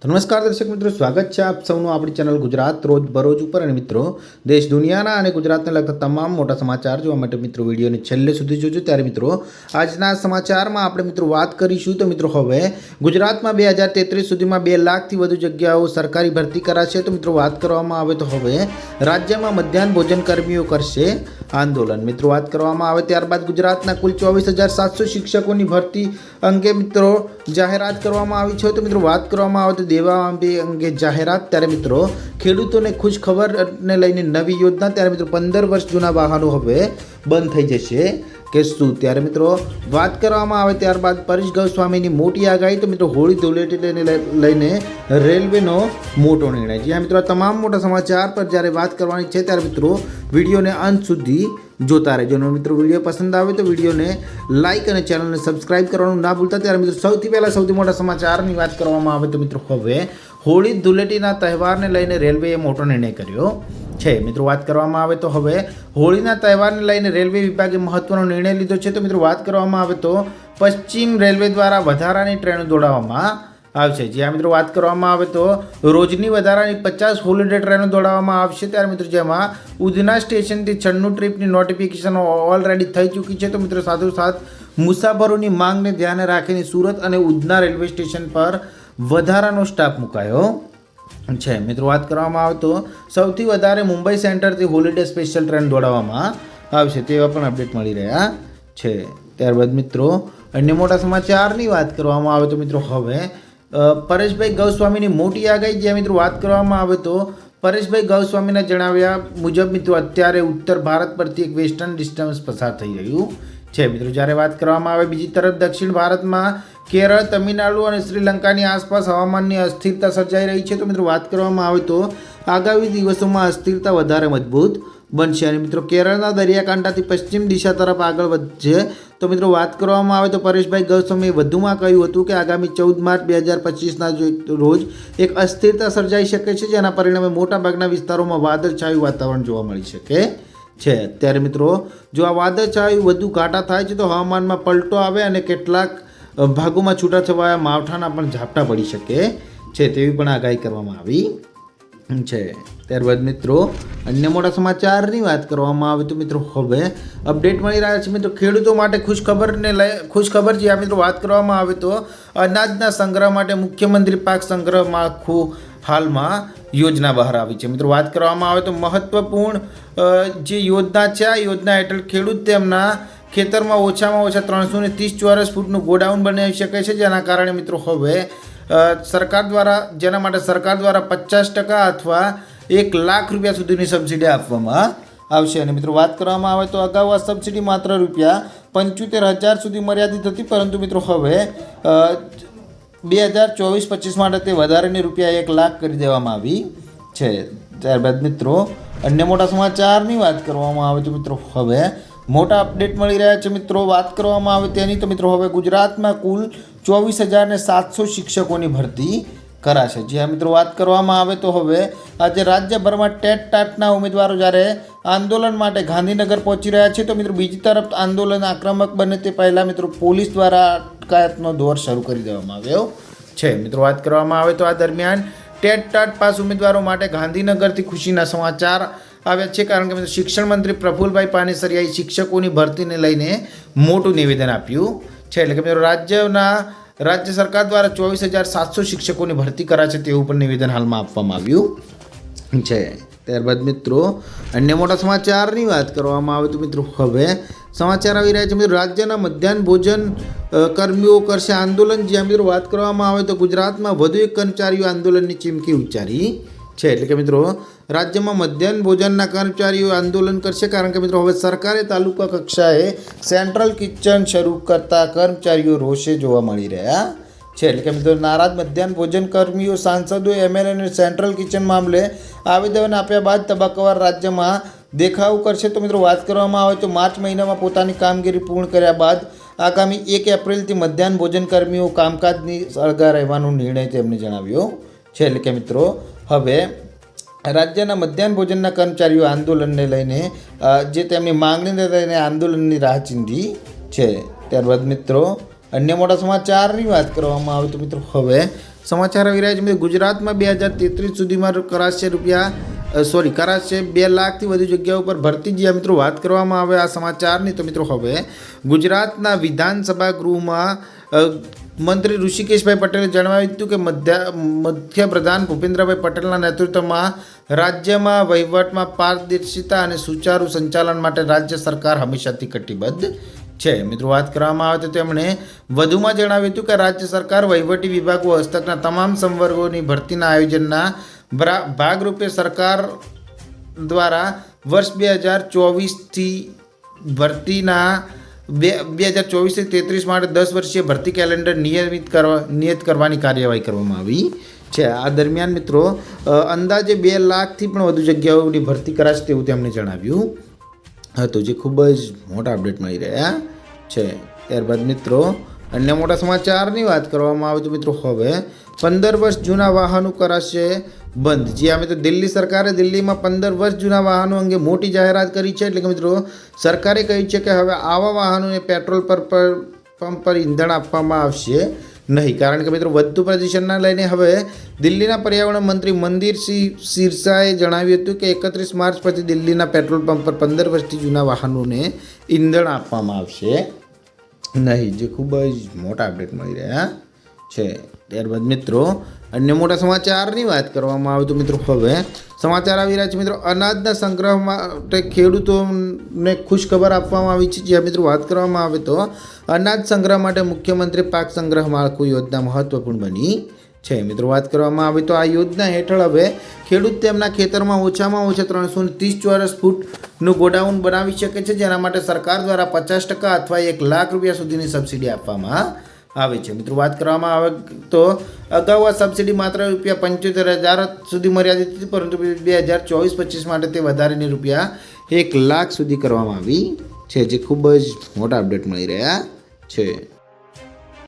તો નમસ્કાર દર્શક મિત્રો, સ્વાગત છે આપ સૌનું આપણી ચેનલ ગુજરાત રોજ બરોજ ઉપર. અને મિત્રો, દેશ દુનિયાના અને ગુજરાતને લગતા તમામ મોટા સમાચાર જોવા માટે મિત્રો વિડીયોને છેલ્લે સુધી જોજો. ત્યારે મિત્રો, આજના સમાચારમાં આપણે મિત્રો વાત કરીશું. તો મિત્રો, હવે ગુજરાતમાં 2033 સુધીમાં 2 લાખથી વધુ જગ્યાઓ સરકારી ભરતી કરાશે. તો મિત્રો, વાત કરવામાં આવે તો હવે રાજ્યમાં મધ્યાહન ભોજન કર્મીઓ કરશે આંદોલન. મિત્રો, વાત કરવામાં આવે ત્યારબાદ ગુજરાતના કુલ 24,700 શિક્ષકોની ભરતી અંગે મિત્રો જાહેરાત કરવામાં આવી છે. તો મિત્રો, વાત કરવામાં આવે તો દેવા અંગે જાહેરાત. ત્યારે મિત્રો, ખેડૂતોને ખુશ ખબરને લઈને નવી યોજના. ત્યારે મિત્રો, 15 વર્ષ જૂના વાહનો હવે બંધ થઈ જશે કે શું? ત્યારે મિત્રો, વાત કરવામાં આવે ત્યારબાદ પરેશ ગોસ્વામીની મોટી આગાહી. તો મિત્રો, હોળી ધૂળેટીને લઈને રેલવેનો મોટો નિર્ણય. જી હા મિત્રો, આ તમામ મોટા સમાચાર પર જ્યારે વાત કરવાની છે ત્યારે મિત્રો વિડીયોને અંત સુધી જોતા રહેજો. અને મિત્રો, વિડીયો પસંદ આવે તો વિડીયોને લાઇક અને ચેનલને સબસ્ક્રાઇબ કરવાનું ના ભૂલતા. ત્યારે મિત્રો, સૌથી પહેલાં સૌથી મોટા સમાચારની વાત કરવામાં આવે તો મિત્રો, હવે હોળી ધૂળેટીના તહેવારને લઈને રેલવેએ મોટો નિર્ણય કર્યો છે. મિત્રો, વાત કરવામાં આવે તો હવે હોળીના તહેવારને લઈને રેલવે વિભાગે મહત્વનો નિર્ણય લીધો છે. તો મિત્રો, વાત કરવામાં આવે તો પશ્ચિમ રેલવે દ્વારા વધારાની ટ્રેનો દોડાવવામાં આવશે. જ્યાં મિત્રો, વાત કરવામાં આવે તો રોજની વધારાની 50 હોલિડે ટ્રેનો દોડાવવામાં આવશે. ત્યારે મિત્રો, જેમાં ઉધના સ્ટેશનથી 96 ટ્રીપની નોટિફિકેશન ઓલરેડી થઈ ચૂકી છે. તો મિત્રો, સાથોસાથ મુસાફરોની માંગને ધ્યાને રાખીને સુરત અને ઉધના રેલવે સ્ટેશન પર વધારાનો સ્ટાફ મુકાયો છે. મિત્રો, વાત કરવામાં આવે તો સૌથી વધારે મુંબઈ સેન્ટરથી હોલિડે સ્પેશિયલ ટ્રેન દોડાવવામાં આવશે તેવા પણ અપડેટ મળી રહ્યા છે. ત્યારબાદ મિત્રો, અન્ય મોટા સમાચારની વાત કરવામાં આવે તો મિત્રો, હવે પરેશભાઈ ગોસ્વામીની મોટી આગાહી. જ્યાં મિત્રો, વાત કરવામાં આવે તો પરેશભાઈ ગોસ્વામીના જણાવ્યા મુજબ મિત્રો, અત્યારે ઉત્તર ભારત પરથી એક વેસ્ટર્ન ડિસ્ટર્બન્સ પસાર થઈ રહ્યું છે. મિત્રો, જ્યારે વાત કરવામાં આવે બીજી તરફ દક્ષિણ ભારતમાં કેરળ, તમિલનાડુ અને શ્રીલંકાની આસપાસ હવામાનની અસ્થિરતા સર્જાઈ રહી છે. તો મિત્રો, વાત કરવામાં આવે તો આગામી દિવસોમાં અસ્થિરતા વધારે મજબૂત બનશે અને મિત્રો કેરળના દરિયાકાંઠાથી પશ્ચિમ દિશા તરફ આગળ વધશે. તો મિત્રો, વાત કરવામાં આવે તો પરેશભાઈ ગોસ્વામીએ વધુમાં કહ્યું હતું કે આગામી 14 માર્ચ 2025ના રોજ એક અસ્થિરતા સર્જાઈ શકે છે, જેના પરિણામે મોટાભાગના વિસ્તારોમાં વાદળછાયું વાતાવરણ જોવા મળી શકે છે. ત્યારે મિત્રો, જો આ વાદળછાયું વધુ ઘાટા થાય છે તો હવામાનમાં પલટો આવે અને કેટલાક ભાગોમાં છૂટાછવાયા માવઠાના પણ ઝાપટા પડી શકે છે તેવી પણ આગાહી કરવામાં આવી છે. ત્યારબાદ મિત્રો, અન્ય મોટા સમાચારની વાત કરવામાં આવે તો મિત્રો, હવે અપડેટ મળી રહ્યા છે. મિત્રો, ખેડૂતો માટે ખુશખબર જે આ મિત્રો વાત કરવામાં આવે તો અનાજના સંગ્રહ માટે મુખ્યમંત્રી પાક સંગ્રહ માળખું હાલમાં યોજના બહાર આવી છે. મિત્રો, વાત કરવામાં આવે તો મહત્વપૂર્ણ જે યોજના છે, આ યોજના હેઠળ ખેડૂત તેમના ખેતરમાં ઓછામાં ઓછા 330 ચોરસ ફૂટનું ગોડાઉન બનાવી શકે છે. જેના કારણે મિત્રો, હવે જેના માટે સરકાર દ્વારા 50% અથવા 1 લાખ રૂપિયા સુધીની સબસિડી આપવામાં આવશે. અને મિત્રો, વાત કરવામાં આવે તો અગાઉ આ સબસિડી માત્ર ₹75,000 સુધી મર્યાદિત હતી, પરંતુ મિત્રો હવે 2024-25 માટે તે વધારીને ₹1 લાખ કરી દેવામાં આવી છે. ત્યારબાદ મિત્રો, અન્ય મોટા સમાચારની વાત કરવામાં આવે તો મિત્રો, હવે મોટા અપડેટ મળી રહ્યા છે. મિત્રો, વાત કરવામાં આવે તેની તો મિત્રો, હવે ગુજરાતમાં કુલ 24,700 શિક્ષકોની ભરતી કરાશે. જ્યાં મિત્રો, વાત કરવામાં આવે તો હવે આજે રાજ્યભરમાં ટેટ-ટાટના ઉમેદવારો જ્યારે આંદોલન માટે ગાંધીનગર પહોંચી રહ્યા છે, તો મિત્રો બીજી તરફ આંદોલન આક્રમક બને તે પહેલાં મિત્રો પોલીસ દ્વારા અટકાયતનો દોર શરૂ કરી દેવામાં આવ્યો છે. મિત્રો, વાત કરવામાં આવે તો આ દરમિયાન ટેટ-ટાટ પાસ ઉમેદવારો માટે ગાંધીનગરથી ખુશીના સમાચાર આવ્યા છે. કારણ કે શિક્ષણ મંત્રી પ્રફુલભાઈ પાનેસરિયાએ શિક્ષકોની ભરતીને લઈને મોટું નિવેદન આપ્યું છે. એટલે કે મિત્રો, રાજ્ય સરકાર દ્વારા 24,700 શિક્ષકોની ભરતી કરાશે તેવું પણ નિવેદન હાલમાં આપવામાં આવ્યું છે. ત્યારબાદ મિત્રો, અન્ય મોટા સમાચારની વાત કરવામાં આવે તો મિત્રો, હવે સમાચાર આવી રહ્યા છે. મિત્રો, રાજ્યના મધ્યાહન ભોજન કર્મીઓ કરશે આંદોલન. જ્યાં મિત્રો, વાત કરવામાં આવે તો ગુજરાતમાં વધુ એક કર્મચારીઓ આંદોલનની ચીમકી ઉચ્ચારી છે. એટલે કે મિત્રો, રાજ્યમાં મધ્યાહન ભોજનના કર્મચારીઓ આંદોલન કરશે. કારણ કે મિત્રો, હવે સરકારે તાલુકા કક્ષાએ સેન્ટ્રલ કિચન શરૂ કરતા કર્મચારીઓ રોષે જોવા મળી રહ્યા છે. એટલે કે મિત્રો, નારાજ મધ્યાહન ભોજન કર્મીઓ સાંસદોએ એમએલએ અને સેન્ટ્રલ કિચન મામલે આવેદન આપ્યા બાદ તબક્કાવાર રાજ્યમાં દેખાવ કરશે. તો મિત્રો, વાત કરવામાં આવે તો માર્ચ મહિનામાં પોતાની કામગીરી પૂર્ણ કર્યા બાદ આગામી 1 એપ્રિલથી મધ્યાહન ભોજન કર્મીઓ કામકાજની સળગા રહેવાનો નિર્ણય તેમણે જણાવ્યો છે. એટલે કે મિત્રો, હવે રાજ્યના મધ્યાહન ભોજનના કર્મચારીઓ આંદોલનને લઈને જે તેમની માંગણીને લઈને આંદોલનની રાહ ચીંધી છે. ત્યારબાદ મિત્રો, અન્ય મોટા સમાચારની વાત કરવામાં આવે તો મિત્રો, હવે સમાચાર આવી રહ્યા છે મિત્રો, ગુજરાતમાં 2033 સુધીમાં કરાશે કરાશે 2 લાખથી વધુ જગ્યાઓ પર ભરતી. જ્યાં મિત્રો વાત કરવામાં આવે આ સમાચારની, તો મિત્રો હવે ગુજરાતના વિધાનસભા ગૃહમાં મંત્રી ઋષિકેશભાઈ પટેલે જણાવ્યું હતું કે મુખ્યપ્રધાન ભૂપેન્દ્રભાઈ પટેલના નેતૃત્વમાં રાજ્યમાં વહીવટમાં પારદર્શિતા અને સુચારુ સંચાલન માટે રાજ્ય સરકાર હંમેશાથી કટિબદ્ધ છે. મિત્રો વાત કરવામાં આવે તો તેમણે વધુમાં જણાવ્યું હતું કે રાજ્ય સરકાર વહીવટી વિભાગો હસ્તકના તમામ સંવર્ગોની ભરતીના આયોજનના ભાગરૂપે સરકાર દ્વારા વર્ષ 2024થી ભરતીના 2024-33 માટે 10 વર્ષીય ભરતી કેલેન્ડર નિયત કરવાની કાર્યવાહી કરવામાં આવી છે. આ દરમિયાન મિત્રો અંદાજે 2 લાખથી પણ વધુ જગ્યાઓની ભરતી કરાશે તેવું તેમણે જણાવ્યું હતું, જે ખૂબ જ મોટા અપડેટ મળી રહ્યા છે. ત્યારબાદ મિત્રો અન્ય મોટા સમાચારની વાત કરવામાં આવે તો મિત્રો હવે 15 વર્ષ જૂના વાહનો કરાશે બંધ. જી હા મિત્રો, દિલ્હી સરકારે દિલ્હીમાં 15 વર્ષ જૂના વાહનો અંગે મોટી જાહેરાત કરી છે. એટલે કે મિત્રો સરકારે કહ્યું છે કે હવે આવા વાહનોને પેટ્રોલ પંપ પર ઈંધણ આપવામાં આવશે નહીં, કારણ કે મિત્રો વધતું પ્રદૂષણના લઈને હવે દિલ્હીના પર્યાવરણ મંત્રી મનદીપસિંહ સિરસાએ જણાવ્યું હતું કે 31 માર્ચ પછી દિલ્હીના પેટ્રોલ પંપ પર 15 વર્ષથી જૂના વાહનોને ઈંધણ આપવામાં આવશે નહીં, જે ખૂબ જ મોટા અપડેટ મળી રહ્યા છે. ત્યારબાદ મિત્રો અન્ય મોટા સમાચારની વાત કરવામાં આવે તો મિત્રો હવે સમાચાર આવી રહ્યા છે મિત્રો, અનાજના સંગ્રહ માટે ખેડૂતોને ખુશખબર આપવામાં આવી છે. જ્યાં મિત્રો વાત કરવામાં આવે તો અનાજ સંગ્રહ માટે મુખ્યમંત્રી પાક સંગ્રહ માળખું યોજના મહત્વપૂર્ણ બની છે. મિત્રો વાત કરવામાં આવે તો આ યોજના હેઠળ હવે ખેડૂત તેમના ખેતરમાં ઓછામાં ઓછા 330 ચોરસ ફૂટનું ગોડાઉન બનાવી શકે છે, જેના માટે સરકાર દ્વારા 50% અથવા 1 લાખ રૂપિયા સુધીની સબસિડી આપવામાં આવે છે. મિત્રો વાત કરવામાં આવે તો અગાઉ આ સબસિડી માત્ર ₹75,000 સુધી મર્યાદિત હતી, પરંતુ 2024-25 માટે તે વધારીને ₹1 લાખ સુધી કરવામાં આવી છે, જે ખૂબ જ મોટા અપડેટ મળી રહ્યા છે.